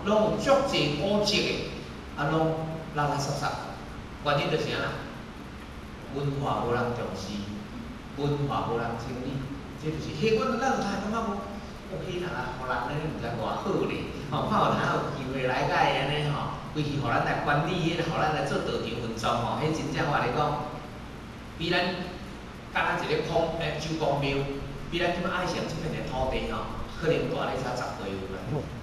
拢有足侪古迹的，拢拉拉杂杂，原因就是安啦，文化无人重视，文化无人整理，这就是迄咱有通感觉讲，迄人啊，互人咧毋知偌好咧，吼，看有通有机会来甲伊安尼吼，规气互咱来管理，互咱来做道场运作吼，迄真正我来讲，比咱敢若一个周公庙，比咱即摆爱城即片的土地吼，可能大咧才10倍有啦。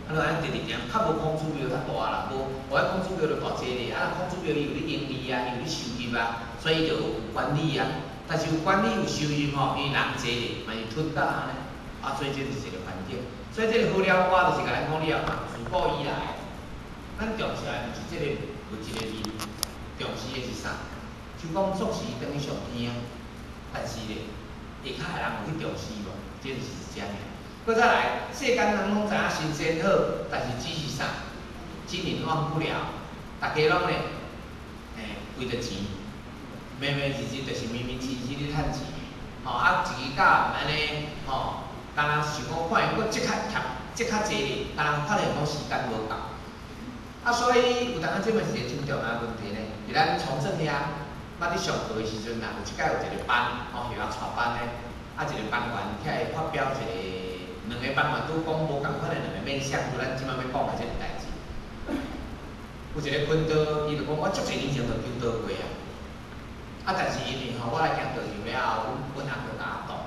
啊，咱直直行，较无公主庙较大啦，无迄公主庙就大济咧，啊，公主庙伊有咧盈利啊，伊有咧收入啊，所以就有管理啊。但是有管理有收入吼，因为人济咧，嘛是吞甲安尼，啊，所以这就是一个环境。所以这个好了我就是甲咱讲了嘛，自古以来，咱重视的就是这个有一个字，重视的是啥？就讲做事等于上天，但是咧，下骹的人有去重视无？这就是这样。搁再来，世间人拢知影新鲜好，但是只是啥？金银忘不了，大家拢咧，为着钱，明明日日就是明明清清咧趁钱，吼啊一个甲安尼，吼，敢若想讲看伊搁即较贴，即较济咧，敢若发现讲时间无够，啊所以有当啊，这嘛是一个真重要的问题咧，伫咱从政遐，捌伫上课的时阵啦，有一届有一个班，吼，学校带班咧，啊一个班员起来发表一个。两个班嘛拄讲无共款的两个面向，就咱即摆要讲的这个代志。有一个昆道，伊就讲我足侪年前就求道过啊，但是因为吼，我来行道场了后，阮阿就甲我讲，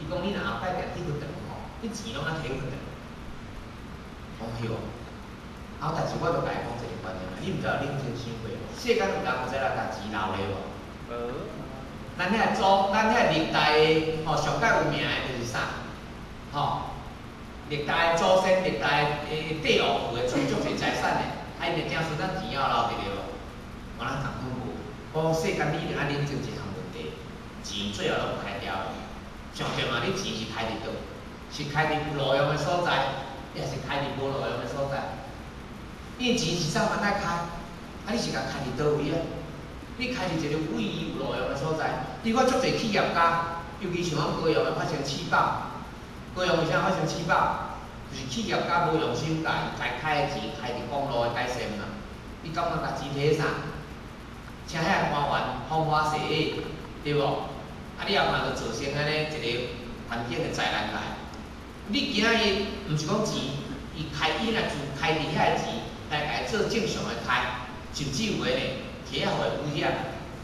伊讲你若后摆定去佛堂吼，你钱拢爱摕去佛堂。我对哦，但是我就甲伊讲一个观念，你毋知认真想过无？世间有人有知影甲钱留咧无？咱遐历代的吼上界有名的就是啥？吼。历代祖先、历代帝王有诶，存足侪财产诶，啊，因诶子孙咱钱要留伫咧无？我咱共款无。讲世间你一定爱认真一项问题，钱最后拢开掉诶。上重要，你钱是开伫倒？是开伫路用诶所在，抑是开伫无路用诶所在？因为钱是早晚爱开，你是甲开伫倒位啊？你开伫一个有意义、有路用诶所在。你看足侪企业家，尤其像咱高雄诶发生气爆。高雄为啥发生气爆？就是企业家无用心，该开的钱开伫公路的改善嘛。伊感觉甲钱摕啥？请遐官员风花雪月，对无？啊，你后嘛就造成安尼一个环境的灾难来。你今仔日毋是讲钱，伊若开伫遐的钱，来做正常的开，甚至有诶咧，摕遐互伊污染。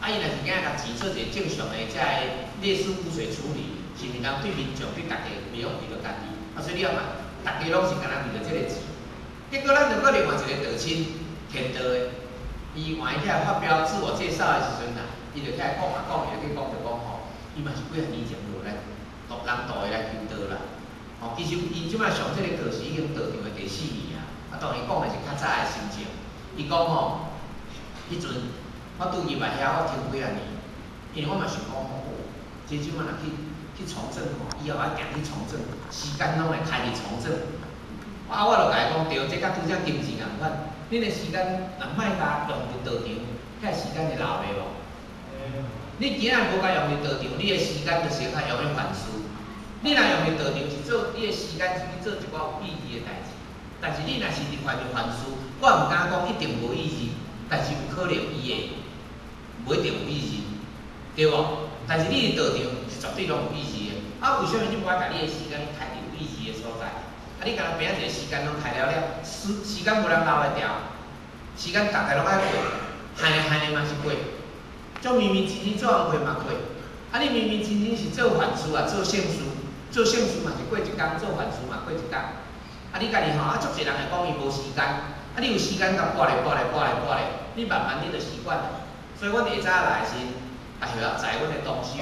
啊，伊若是今仔甲钱做一个正常的遮个劣势污水处理。是毋通对民众对大家袂用为着家己，所以你看嘛，大家拢是干那为着这个钱。结果咱就搁另外一个道亲，天道的，伊换伊起来发表自我介绍的时阵啦，伊就起来讲嘛讲，伊就去讲就讲吼，伊嘛是几啊年前就来人道的来求道啦。吼，其实伊即摆上这个课是已经道场的第4年啊，当然讲的是较早的心情。伊讲吼，迄阵我拄入来遐，我听几啊年，因为我嘛想讲吼，即摆若去从政吼，以后要行去从政，时间拢会开伫从政。我就甲伊讲对，这甲拄则金钱共款，恁的时间若莫甲用伫道场，遐时间会留咧无？你今仔无甲用伫道场，你的时间就先甲用咧凡事。你若用伫道场是做你的时间是去做一寡有意义的代志，但是你若是伫犯着凡事，我毋敢讲一定无意义，但是有可能伊会无一定有意义，对无？但是你伫道场是绝对拢有意义的。为什么你无爱甲你的时间开伫有意义的所在？你敢若平仔一个时间拢开了，时间无人留会掉，时间大概拢爱过，害的嘛是过，种明明真真做人过嘛过。你明明真真是做凡事啊，做圣事，做圣事嘛是过一工，做凡事嘛过一工。你家己吼，足侪人会讲伊无时间，你有时间甲拨咧，你慢慢你就习惯了。所以阮下早来时。学校载阮的同事，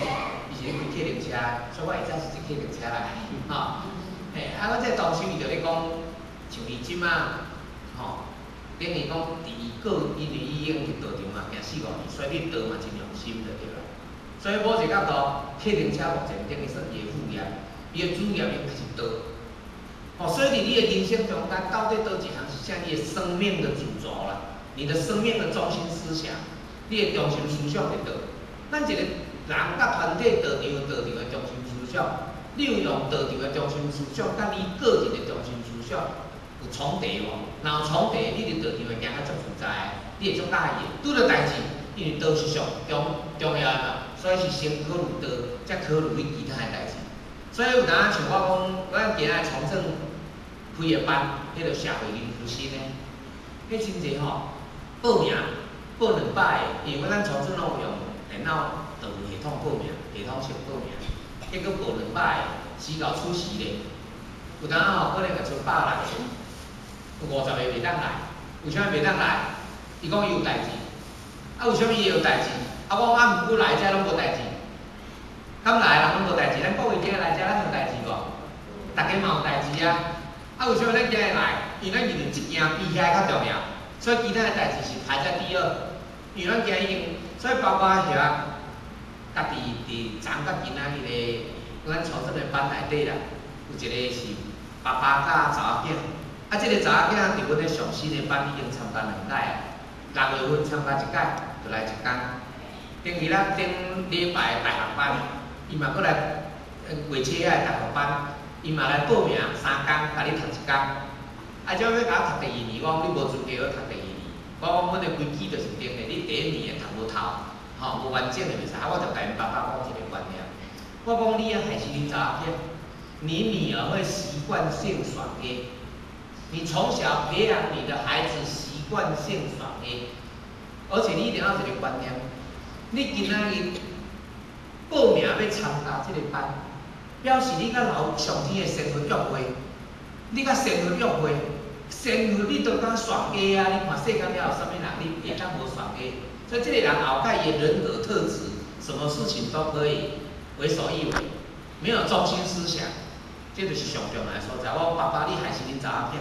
伊是咧开客运车，所以我会知是坐客运车来，吼。阮这同事伊就咧讲，像伊即马，吼，等于讲第一个，因为伊已经去道场嘛，行4、5年，所以你道嘛真用心就对啦。所以某一个角度，客运车目前等于算伊的副业，伊的主业应该是道。所以伫你的人生中间，到底倒一项是像你的生命的主轴啦，你的生命的中心思想，你的中心思想伫倒？咱一个人甲团体道场的中心思想，你有用道场的中心思想，甲你个人的中心思想，有重叠无？若有重叠，你伫道场会行较足复杂诶，你会足介意。拄着代志，因为道是上重要诶嘛，所以是先考虑道，才考虑你其他诶代志。所以有当像我讲，咱今仔从政开诶班，迄个社会研究生诶，迄真济吼，报名报200个，因为咱从政拢有用电脑道路系统报名，系统性报名，结果报200个，死到出席咧。有当吼可能会出100来个，有50个袂当来，为啥袂当来？伊讲伊有代志，啊为啥物伊有代志？啊我毋过来遮拢无代志，敢来人拢无代志，咱国会今日来遮咱有代志无？大家嘛有代志啊！啊为啥物咱今日来？因为咱认为即件比遐较重要，所以其他诶代志是排在第二。因为咱今日已经，所以包括遐家己伫昨甲今仔日个咱从政诶班内底啦，有一个是爸爸甲查某囝，啊即个查某囝伫阮咧上新诶班已经参加2届啊，6月份参加1届，就来1工。顶日啦，顶礼拜大学班，伊嘛过来月初仔大学班，伊嘛来报名3工，甲你读1工。啊，只要甲我读第2年，我讲你无资格要读第2年。我讲阮的规矩就是定的，你第1年会读无透，吼无完整的袂使。啊，我就甲因爸爸讲一个观念，我讲你啊，还是恁查某囝，你女儿会习惯性爽 A， 你从小培养你的孩子习惯性爽 A， 而且你一定要有一个观念。你今仔日报名要参加这个班，表示你甲老上天的神佛约会，你甲神佛约会，神佛你都敢爽 A 啊！你看世间了有啥物人，你也敢无爽 A？ 所以这个人后盖伊人格特质，什么事情都可以为所欲为，没有中心思想，这就是上重要的所在。我爸爸你还是恁查某囝，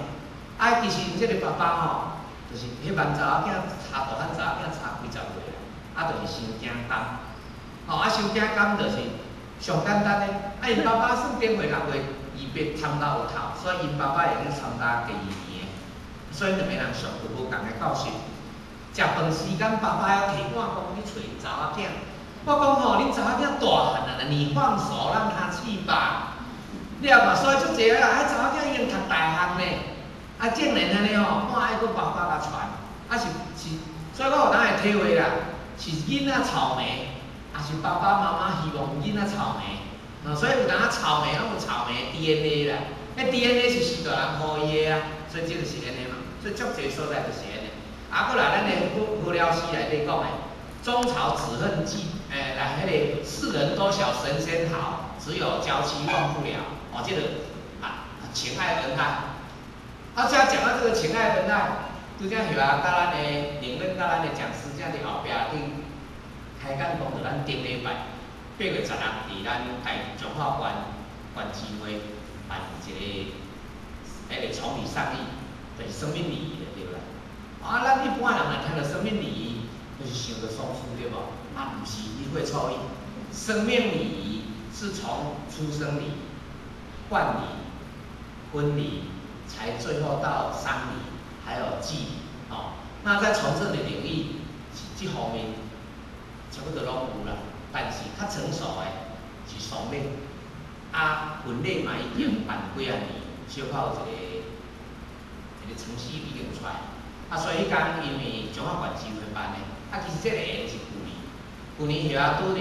啊，其实这个爸爸吼，就是迄万查某囝差大汉查某囝差几十岁啦。啊，就是伤惊感，吼、啊，伤惊感就是上简单嘞。啊，因爸爸算顶岁6月28参加有透，所以因爸爸会去参加第2年，所以2个人上就无共个教室。食饭时间，爸爸要提碗讲去找查某囝。我讲吼，恁查某囝大汉啊，你放手让他去吧。你也嘛，所以足济啊，啊查某囝已经读大学呢，啊竟然安尼吼，半爱搁爸爸甲传，啊是，所以我有当会体会啦。是囡仔草莓，还是爸爸妈妈希望囡仔草莓？所以有当草莓，有草莓 DNA 啦。迄 DNA 是时代人互伊的啊，所以这就是安尼嘛。所以足侪所在就是安尼。啊，过来咱的无聊诗内底讲的，中朝只恨来迄个世人都晓神仙好，只有娇妻忘不了。哦，这个情爱恩爱。啊，现在讲到这个情爱恩爱。拄则许甲咱的宁任甲咱的讲师，正伫后壁顶开讲讲到咱顶礼拜8月16日，伫咱中华县基会办一个崇礼上义，就是生命礼仪的对啦。啊，咱一般人来听到生命礼仪，就是想着松树对无？啊，毋是，伊会错意。生命礼仪是从出生礼、冠礼、婚礼，才最后到丧礼。还有祭礼，哦，那在从政的领域，这方面差不多拢有啦，但是较成熟的是丧礼，啊，婚礼嘛已经办几啊年，小可有一个程序已经出来，啊，所以讲因为中华县基会办的，啊，其实这个缘是旧年遐拄伫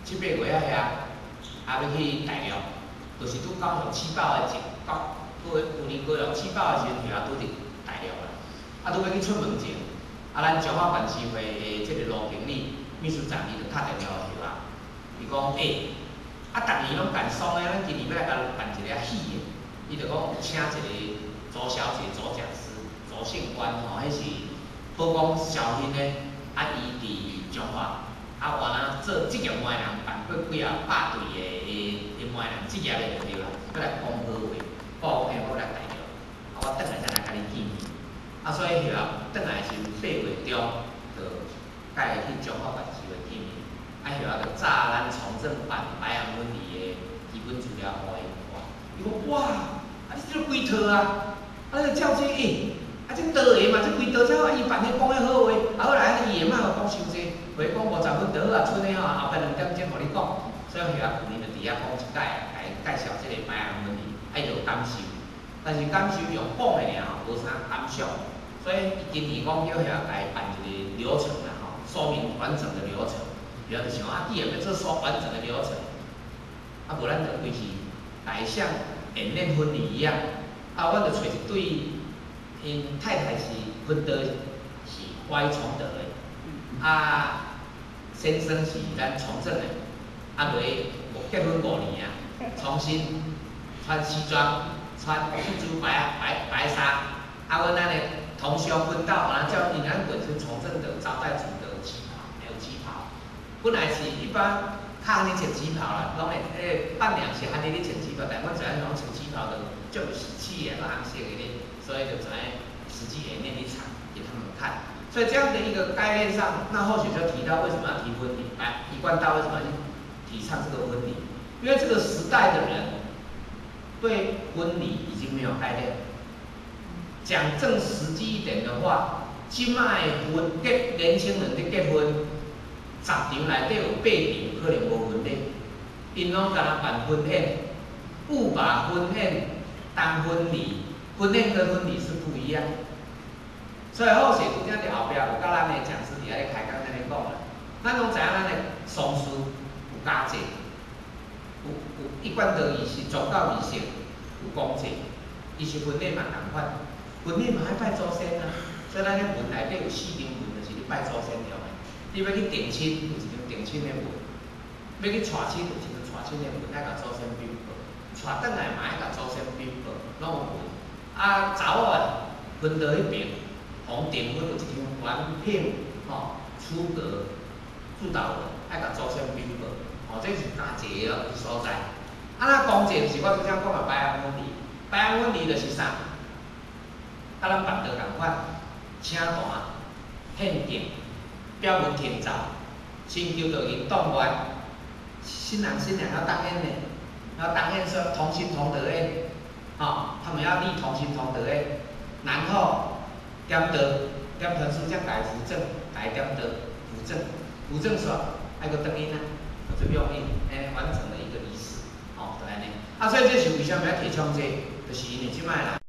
7、8月遐，啊要去大陆，就是拄高雄7、8的旧年过了7、8的时阵，遐拄伫大陆啦，啊，拄要去出门前，啊，咱中华县市会的这个罗经理、秘书长伊就打电话去啊，伊讲啊，逐年拢办丧的，咱今年要来甲办一个喜的，伊就讲有请一个周小姐、周讲师、周姓官吼，迄是宝光小欣的，啊，伊伫中华，啊，原来做职业媒人办过几啊百对的媒人职业的就对啦，要来讲好话。我我来大陆，啊，我转来才来甲你见面，啊，所以遐转来是8月中，就甲伊去中华县市会见面，啊，遐就炸咱从政办白洋婚礼的基本资料互伊看，伊讲哇，啊，你这几套啊？啊，这照这啊，这倒个嘛，这几套照伊办迄讲迄好话，啊，好来伊也莫互讲伤济，袂讲50分倒啊，剩的吼后摆2点钟互你讲，所以遐旧年就伫遐讲一届，来介绍这个白洋婚礼。爱有感受，但是感受用讲的尔吼，无啥感想。所以今年讲叫遐来办一个流程啦吼，说明完整的流程。不要就想啊，既然要做说完整的流程，啊无咱就规矩来像演练婚礼一样，啊，阮就找一对，因太太是分得是歪崇德的，啊，先生是咱从政的，啊，落结婚5年啊，重新穿西装，穿一株白纱，啊，阮安尼同乡分道，啊，叫因咱本身从政的招待组的旗袍，还有旗袍，本来是一般较安尼穿旗袍啦，拢会伴娘是安尼咧穿旗袍，但阮知影拢穿旗袍的就有喜气的，红色的咧，所以就知影实际演练一场给他们看。所以这样的一个概念上，那或许就提到为什么要提婚礼，一贯道为什么要提倡这个婚礼？因为这个时代的人对婚礼已经没有概念。讲正实际一点的话，今卖年轻人咧结婚，10场内底有8场可能无婚礼，因拢敢若办婚宴，不把婚宴当婚礼，婚宴跟婚礼是不一样。所以好势拄则伫后壁有甲咱的讲师伫遐咧开讲，安尼讲啦，咱拢知影咱的丧事有家祭，有一贯道仪式、宗教仪式，有公祭，伊是婚礼嘛同款。婚礼嘛爱拜祖先啊，所以咱咧文内底有4张文，就是咧拜祖先用的。你要去定亲，有一张定亲的文；要去娶亲，有一张娶亲的文，爱甲祖先禀报；娶转来嘛爱甲祖先禀报，拢有文。啊，查某的分到迄边，红订婚有一张原聘出阁主导文，爱甲祖先禀报。哦，这是家祭的所在。啊，那公祭就是我拄则讲的拜安婚礼，拜安婚礼就是啥？甲咱办桌共款，请单、献敬、表文天照，先求着因动员，新郎新娘要当宴呢，要当宴说同心同德宴，他们要立同心同德宴，然后点桌，点传书才改扶正，改点桌扶正，扶正说爱个等因啊，就用印，完成了一个仪式，就安尼。所以这是为什么要提倡这个？就是因为即摆啦。